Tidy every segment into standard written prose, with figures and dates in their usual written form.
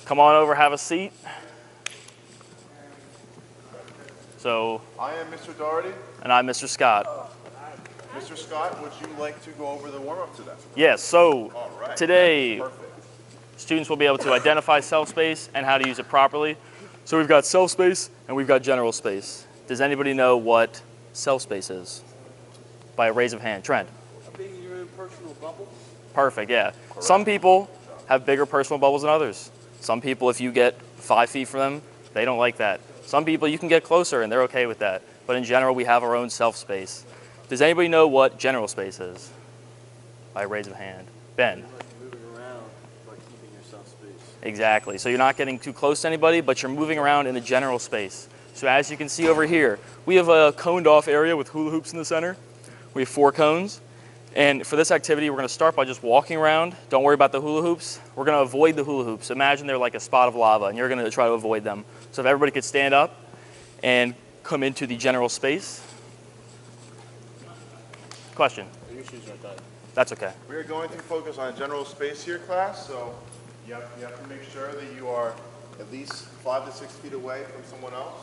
Come on over, have a seat. So, I am Mr. Doherty. And I'm Mr. Scott. Mr. Scott, would you like to go over the warm-up today? Yes, so today, Perfect. students will be able to identify self-space and how to use it properly. So we've got self-space and we've got general space. Does anybody know what self-space is? By a raise of hand. Trent? Being in your own personal bubble. Perfect, yeah. Correct. Some people have bigger personal bubbles than others. Some people, if you get 5 feet from them, they don't like that. Some people, you can get closer and they're okay with that. But in general, we have our own self-space. Does anybody know what general space is? By a raise of hand. Ben? Like moving around, but keeping yourself space. Exactly. So you're not getting too close to anybody, but you're moving around in a general space. So as you can see over here, we have a coned off area with hula hoops in the center. We have 4 cones. And for this activity, we're going to start by just walking around. Don't worry about the hula hoops. We're going to avoid the hula hoops. Imagine they're like a spot of lava, and you're going to try to avoid them. So if everybody could stand up and come into the general space. Question? Your shoes aren't tied. That's okay. We are going to focus on general space here, class, so you have to make sure that you are at least 5 to 6 feet away from someone else.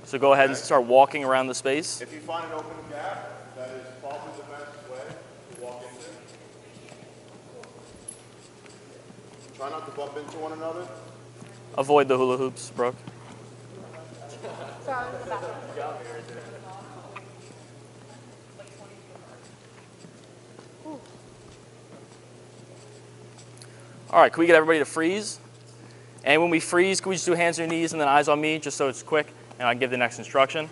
So go ahead and start walking around the space. If you find an open gap, that is probably the best way to walk into. Try not to bump into one another. Avoid the hula hoops, Brooke. All right, can we get everybody to freeze? And when we freeze, can we just do hands on your knees and then eyes on me, just so it's quick, and I can give the next instruction.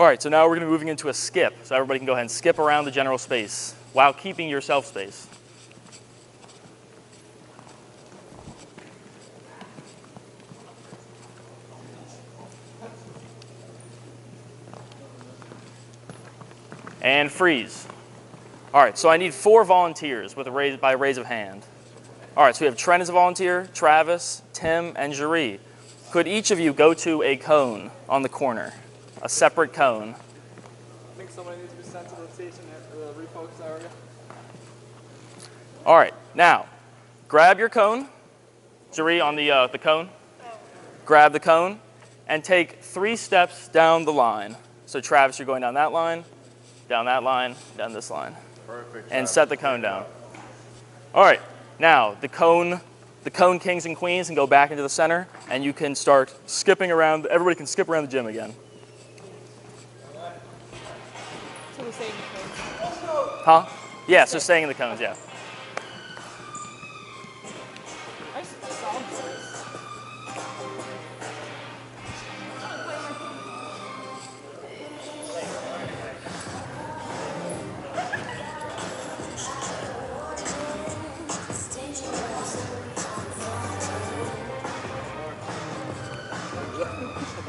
All right, so now we're going to be moving into a skip. So everybody can go ahead and skip around the general space while keeping your self space. And freeze. All right, so I need 4 volunteers with by a raise of hand. All right, so we have Trent as a volunteer, Travis, Tim, and Jeree. Could each of you go to a cone on the corner, a separate cone? I think somebody needs to be sent to the station at the refocus area. All right, now grab your cone, Jeree on the cone. Grab the cone and take 3 steps down the line. So Travis, you're going down that line, down this line. Perfect. And set the cone down. All right. Now, the cone kings and queens can go back into the center, and you can start skipping around. Everybody can skip around the gym again. So we're saying Huh? Yeah, so staying in the cones, yeah. I solved this.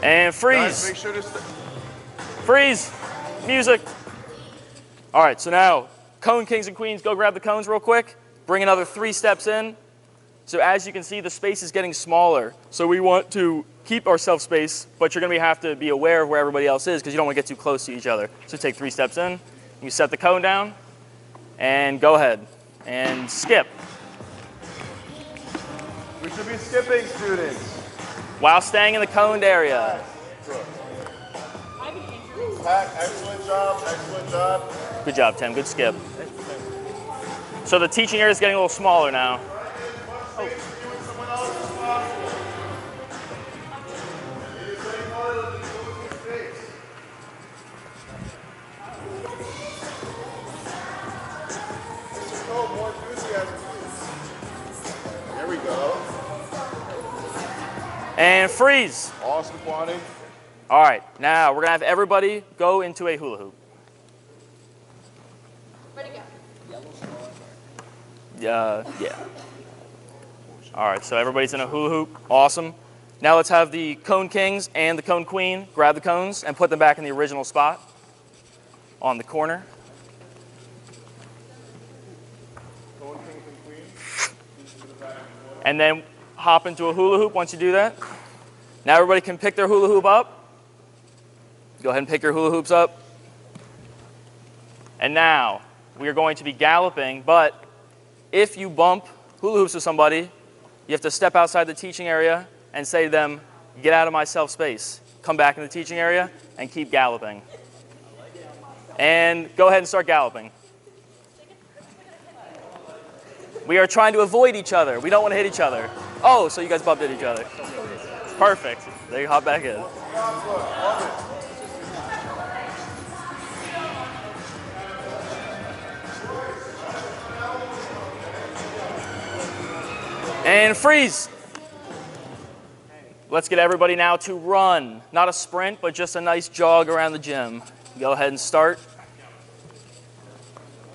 And freeze. Guys, make sure to Freeze. Music. All right, so now, cone kings and queens, go grab the cones real quick. Bring another 3 steps in. So as you can see, the space is getting smaller. So we want to keep our self-space, but you're going to have to be aware of where everybody else is because you don't want to get too close to each other. So take 3 steps in. You set the cone down, and go ahead and skip. We should be skipping, students. While staying in the coned area. Pack, excellent job, excellent job. Good job, Tim. Good skip. So the teaching area is getting a little smaller now. More enthusiasm, please. There we go. And freeze. Awesome, Kwani. All right, now we're going to have everybody go into a hula hoop. Ready to go. Yeah. All right, so everybody's in a hula hoop. Awesome. Now let's have the cone kings and the cone queen grab the cones and put them back in the original spot on the corner. And then hop into a hula hoop once you do that. Now everybody can pick their hula hoop up. Go ahead and pick your hula hoops up. And now we are going to be galloping, but if you bump hula hoops with somebody, You have to step outside the teaching area and say to them, get out of my self space. Come back in the teaching area and keep galloping. And go ahead and start galloping. We are trying to avoid each other. We don't want to hit each other. Oh, so you guys bumped into each other. Perfect. There you hop back in. And freeze. Let's get everybody now to run. Not a sprint, but just a nice jog around the gym. Go ahead and start.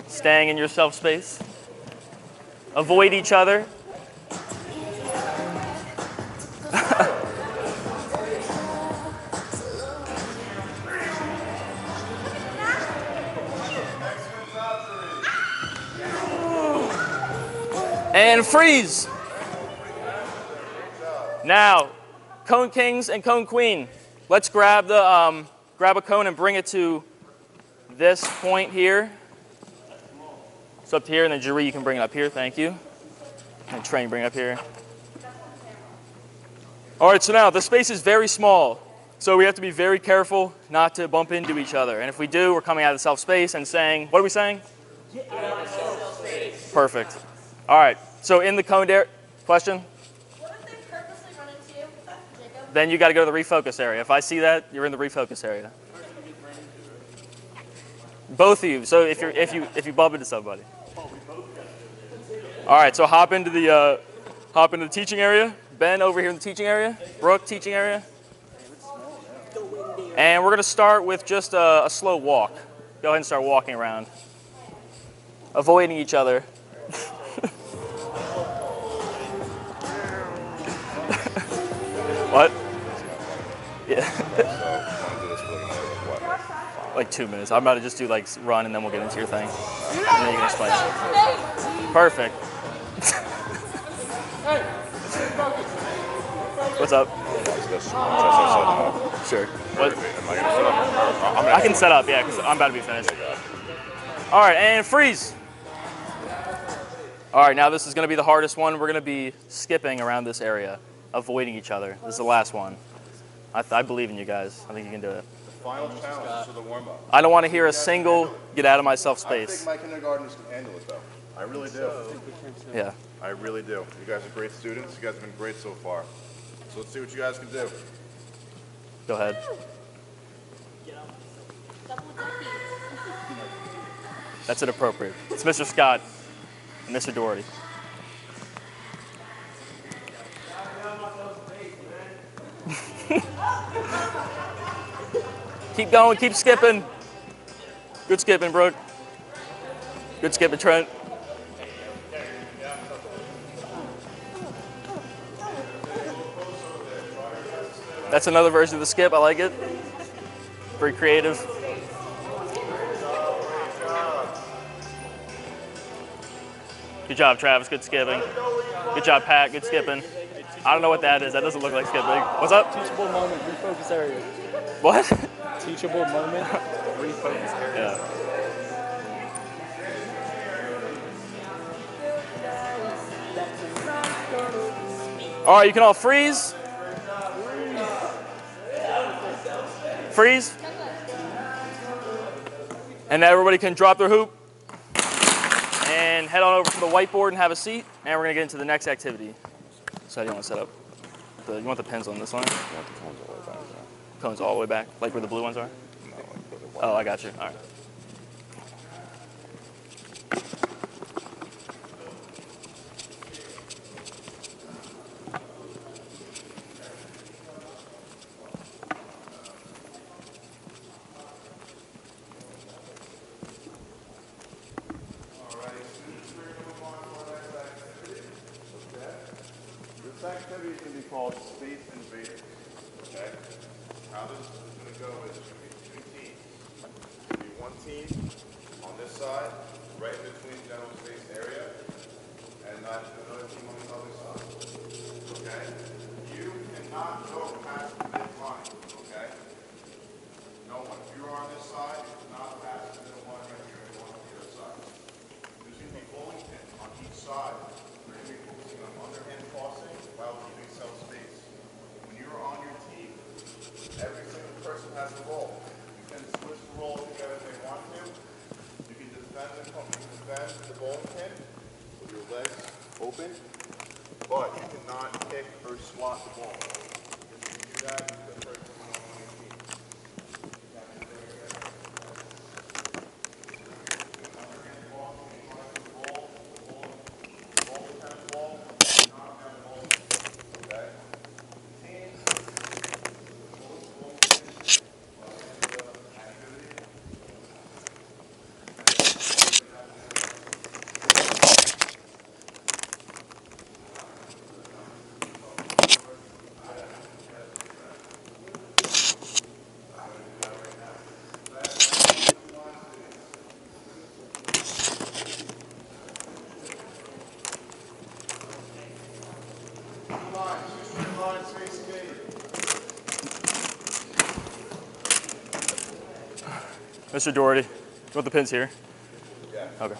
Staying in your self space. Avoid each other. And freeze. Now, cone kings and cone queen. Let's grab a cone and bring it to this point here. It's up to here, and then Jeree, you can bring it up here. Thank you. And Trey, bring it up here. All right, so now the space is very small, so we have to be very careful not to bump into each other. And if we do, we're coming out of the self space and saying, what are we saying? Get out of self space. Perfect. All right, so in the cone question? What if they purposely run into you, Jacob? Then you got to go to the refocus area. If I see that, you're in the refocus area. Both of you. So if you bump into somebody. All right. So hop into the teaching area. Ben over here in the teaching area. Brooke, teaching area. And we're going to start with just a slow walk. Go ahead and start walking around, avoiding each other. What? Yeah. Like 2 minutes. I'm about to just do like run and then we'll get into your thing. And then you can explain it. Perfect. What's up? Sure. What? I can set up, yeah, because I'm about to be finished. All right, and freeze. All right, now this is going to be the hardest one. We're going to be skipping around this area, avoiding each other. This is the last one. I believe in you guys. I think you can do it. Final challenge for the warm-up. I don't want to hear a single get out of my self I think space. my kindergartners can handle it, though. I really do. Yeah. I really do. You guys are great students. You guys have been great so far. So let's see what you guys can do. Go ahead. That's inappropriate. It's Mr. Scott and Mr. Doherty. Keep going, keep skipping. Good skipping, Brooke. Good skipping, Trent. That's another version of the skip. I like it. Very creative. Good job, Travis. Good skipping. Good job, Pat. Good skipping. I don't know what that is. That doesn't look like skipping. What's up? Teachable moment, refocus area. What? Teachable moment, refocus area. Yeah. All right, you can all freeze. Freeze. And now everybody can drop their hoop and head on over to the whiteboard and have a seat. And we're going to get into the next activity. So how do you want to set up? You want the pins on this line? I want the cones all the way back. Yeah. Cones all the way back? Like where the blue ones are? No, like where the white. Oh, I got you. All right. This activity is going to be called Space Invaders. Okay? How this is going to go is there's going to be two teams. There's going to be one team on this side, right in between general space area, and another team on the other side. Okay? You cannot go past the midline. Okay? No one. If you're on this side, you cannot pass the middle line right here. You're on the other side. There's going to be bowling pins on each side. We're going to be focusing on underhand tossing. but you cannot kick or swat the ball. If you do that, you can hurt someone on your team. You have to be very careful. Ball the tennis ball, knock down the ball. Okay? Teams, Mr. Doherty, you want the pins here? Yeah. Okay.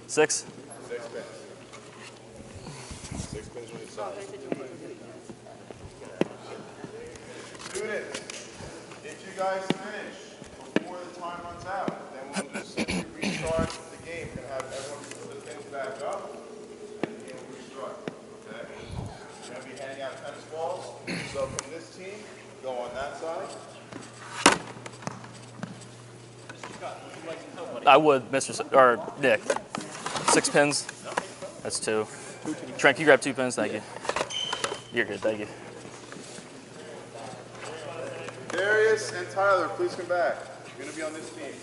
6? 6 pins. 6 pins on each side. Students, if you guys finish before the time runs out, then we'll just simply restart the game. We're going to have everyone put the pins back up, and the game will restart. Okay? We're going to be handing out tennis balls. So from this team, go on that side. I would, or Nick. 6 pins. That's 2. Trent, can you grab 2 pins? Thank you. You're good, thank you. Darius and Tyler, please come back. You're going to be on this team.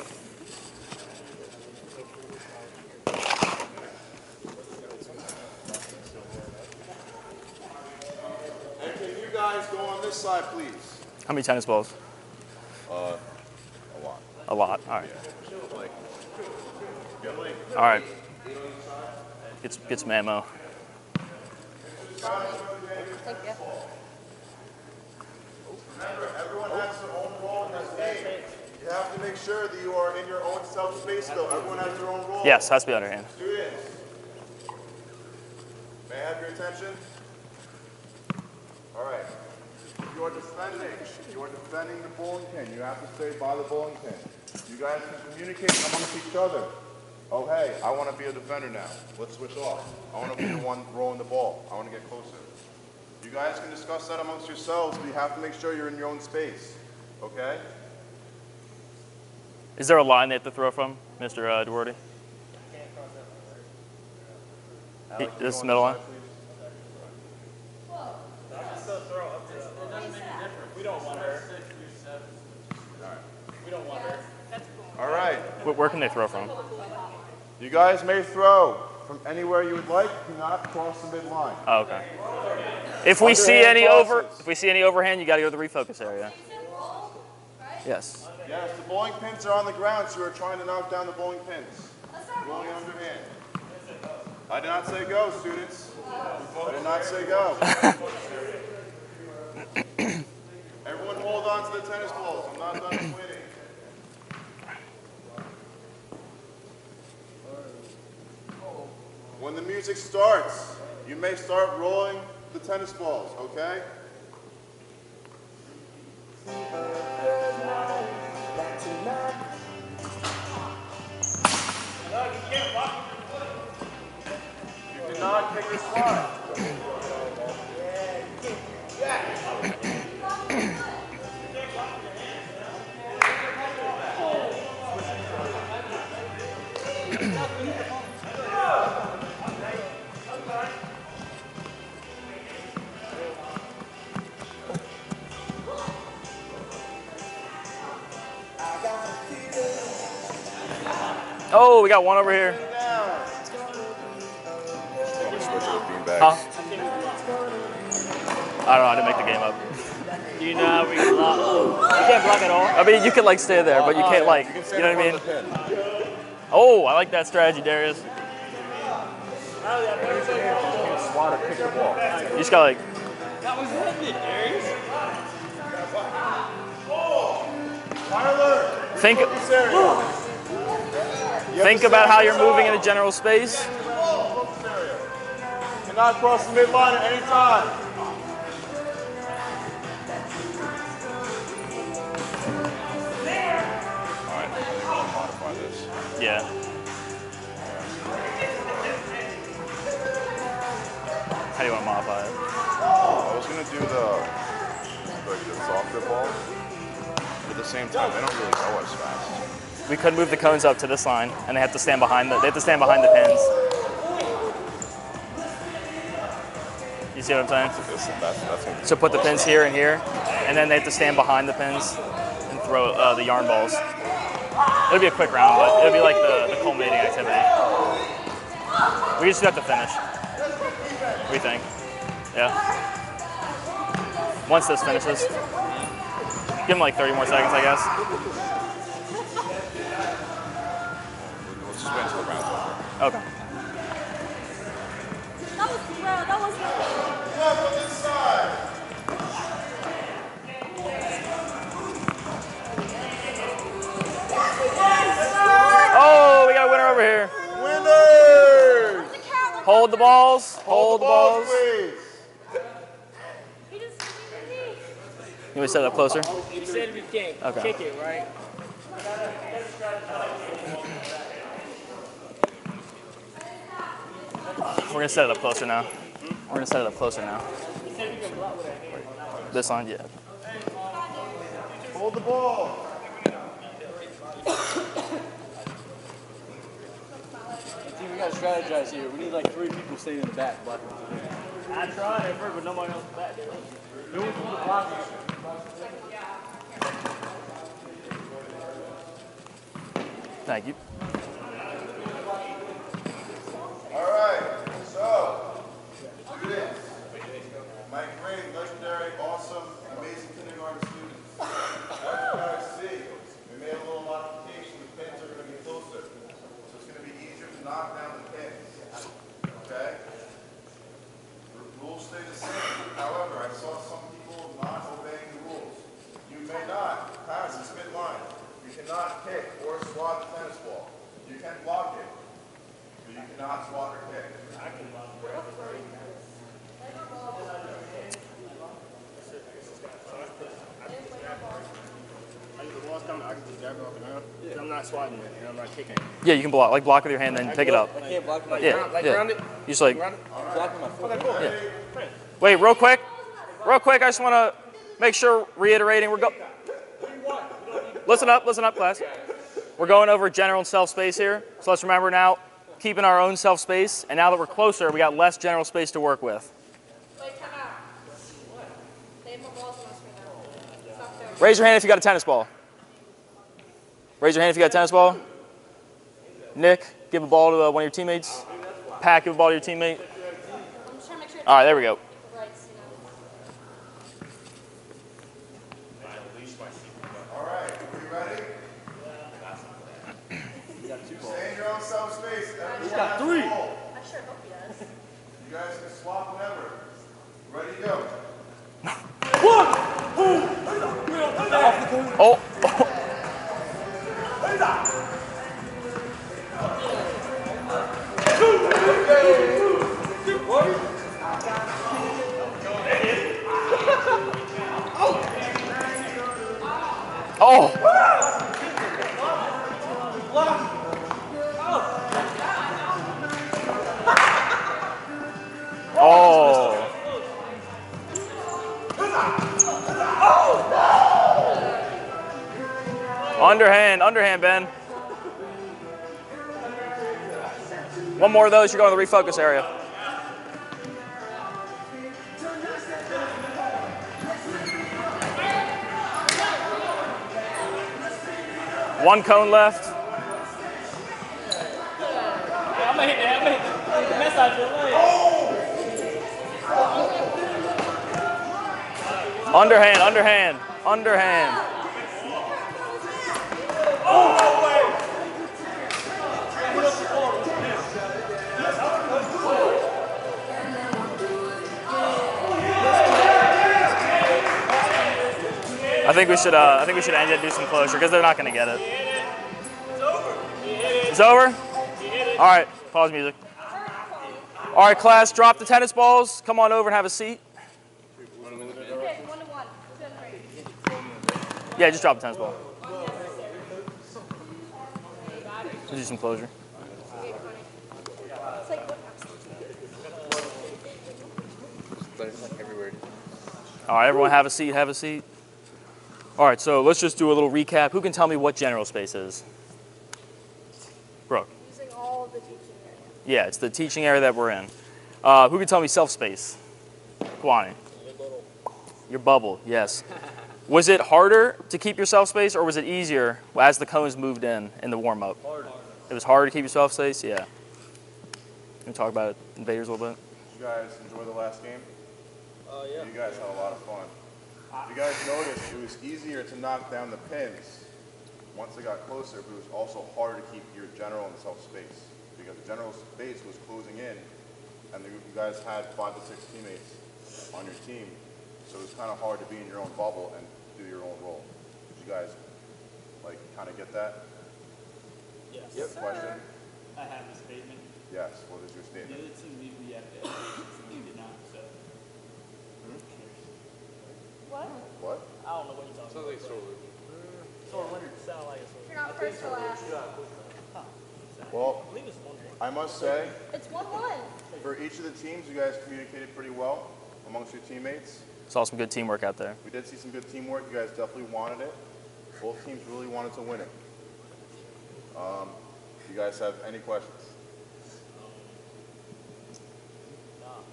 And can you guys go on this side, please? How many tennis balls? A lot. A lot. All right. Yeah. All right. Get some ammo. Remember, everyone has their own role in this game. You have to make sure that you are in your own self-space, though. Everyone has their own role. Yes, has to be underhand. Students, may I have your attention? All right. You are defending the bowling pin. You have to stay by the bowling pin. You guys can communicate amongst each other. Oh, hey, I want to be a defender now. Let's switch off. I want to be the one rolling the ball. I want to get closer. You guys can discuss that amongst yourselves, but you have to make sure you're in your own space. Okay? Is there a line they have to throw from, Mr. Doherty? This is middle line? We don't want her. We don't want her. All right. Where can they throw from? You guys may throw from anywhere you would like. Do not cross the midline. Oh, okay. If we see any overhand, you got to go to the refocus area. Yes. Yes, the bowling pins are on the ground, so you're trying to knock down the bowling pins. Rolling underhand. I did not say go, students. I did not say go. Everyone hold on to the tennis balls. I'm not done waiting. When the music starts, you may start rolling the tennis balls, okay? You cannot kick or slide. Oh, we got one over here. Huh? I don't know. I didn't make the game up. Do you know how we can block? You can't block at all? I mean, you can like stay there, but you can't like, you know what I mean? Oh, I like that strategy, Darius. You can't swat or kick the ball. You just got like. That was ended, Darius. Tyler, Think about how you're moving in a general space. cannot cross the midline at any time. All right, I think we'll modify this. Yeah. How do you want to modify it? I was gonna do the softer balls, but at the same time, they don't really go as fast. We could move the cones up to this line, and they have to stand behind the pins. You see what I'm saying? That's gonna be So put the pins here and here, and then they have to stand behind the pins and throw the yarn balls. It'll be a quick round, but it'll be like the culminating activity. We just have to finish. What do you think? Yeah. Once this finishes, give him like 30 more seconds, I guess. Let's just wait until the round's over. Okay. That was Come on this side. Oh, we got a winner over here. Winners! Hold the balls. Hold the balls. Please. He just You want me to set it up closer? You said if you can't Okay. kick it, right? We're gonna set it up closer now. We're gonna set it up closer now. This line, yeah. Hold the ball. Team, we gotta strategize here. We need like 3 people staying in the back. I tried at first, but nobody else back there. No one's on the block. Thank you. All right, so students, my great, legendary, awesome, amazing kindergarten students. As you guys see, we made a little modification. The pins are going to be closer, so it's going to be easier to knock down the pins. Okay? The rules stay the same. However, I saw some people not obeying the rules. You may not pass the spit line. You cannot kick or swat the tennis ball. You can block it. But you cannot swat or kick. I'm not swatting it and I'm not kicking. Yeah, you can block with your hand, then pick it up. I can't block my Yeah, Like yeah. round it? You just like, Round it? I'm blocking my foot. wait, real quick. I just want to make sure, reiterating, listen up, class. We're going over general and self space here. So let's remember now, keeping our own self space. And now that we're closer, we got less general space to work with. Wait, time out. They have more balls than us right now. It's not fair. Raise your hand if you got a tennis ball. Raise your hand if you got a tennis ball. Nick, give a ball to one of your teammates. Pat, give a ball to your teammate. I'm just trying to make sure All right, there we go. it's right, All right, are we ready? Stay in your own self-space. Everyone has a ball. I sure hope he does. You guys can swap whenever. Ready to go. Oh. Oh. Oh. Underhand, Ben. One more of those, you're going to the refocus area. One cone left. I'm gonna hit that. The mess out your leg. Underhand. I think we should end it and do some closure because they're not going to get it. It's over? All right, pause music. All right, class, drop the tennis balls. Come on over and have a seat. Okay, 1-1. 2 and 3. Yeah, just drop the tennis ball. We'll do some closure. It's like, what? There's like everywhere. All right, everyone have a seat, have a seat. All right, so let's just do a little recap. Who can tell me what general space is? Brooke. Using all of the teaching area. Yeah, it's the teaching area that we're in. Who can tell me self-space? Kwani. Your bubble, yes. Was it harder to keep your self-space, or was it easier as the cones moved in the warm-up? Harder. It was harder to keep your self-space? Yeah. Can we talk about invaders a little bit? Did you guys enjoy the last game? Yeah. You guys had a lot of fun. If you guys noticed, it was easier to knock down the pins once they got closer, but it was also harder to keep your general and self-space because the general space was closing in, and you guys had 5 to 6 teammates on your team, so it was kind of hard to be in your own bubble and do your own role. Did you guys like kind of get that? Yes. Yep. Question? I have a statement. Yes. What is your The statement? other team usually have to we did not, so. What? What? I don't know what you're talking about. Sort of Leonard sound like a sort You're not first or last. Well, I believe it's 1-1. I must say, It's 1-1. for each of the teams, you guys communicated pretty well amongst your teammates. Saw some good teamwork out there. We did see some good teamwork. You guys definitely wanted it. Both teams really wanted to win it. Do you guys have any questions?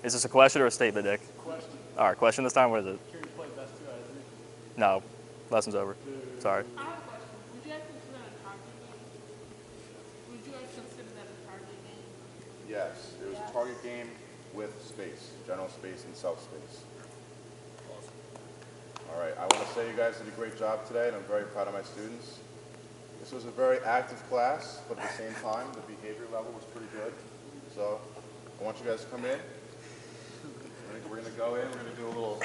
Is this a question or a statement, Nick? Question. All right, question this time. What is it? Curious play best 2 out of 3. No, lesson's over. Sorry. I have a question. Would you guys consider that a target game? Would you guys consider that a target game? Yes, it was a target game with space, general space and self-space. All right, I want to say you guys did a great job today, and I'm very proud of my students. This was a very active class, but at the same time, the behavior level was pretty good. So I want you guys to come in. We're going to go in. We're going to do a little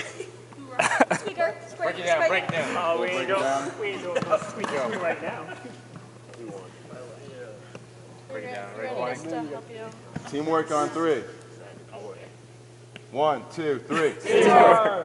Speaker. Break it down, break it down. Oh, we ain't break it down. doing no squeaky right now. Break it down. We're Ready? ready us to help you. Teamwork on 3. 1, 2, 3.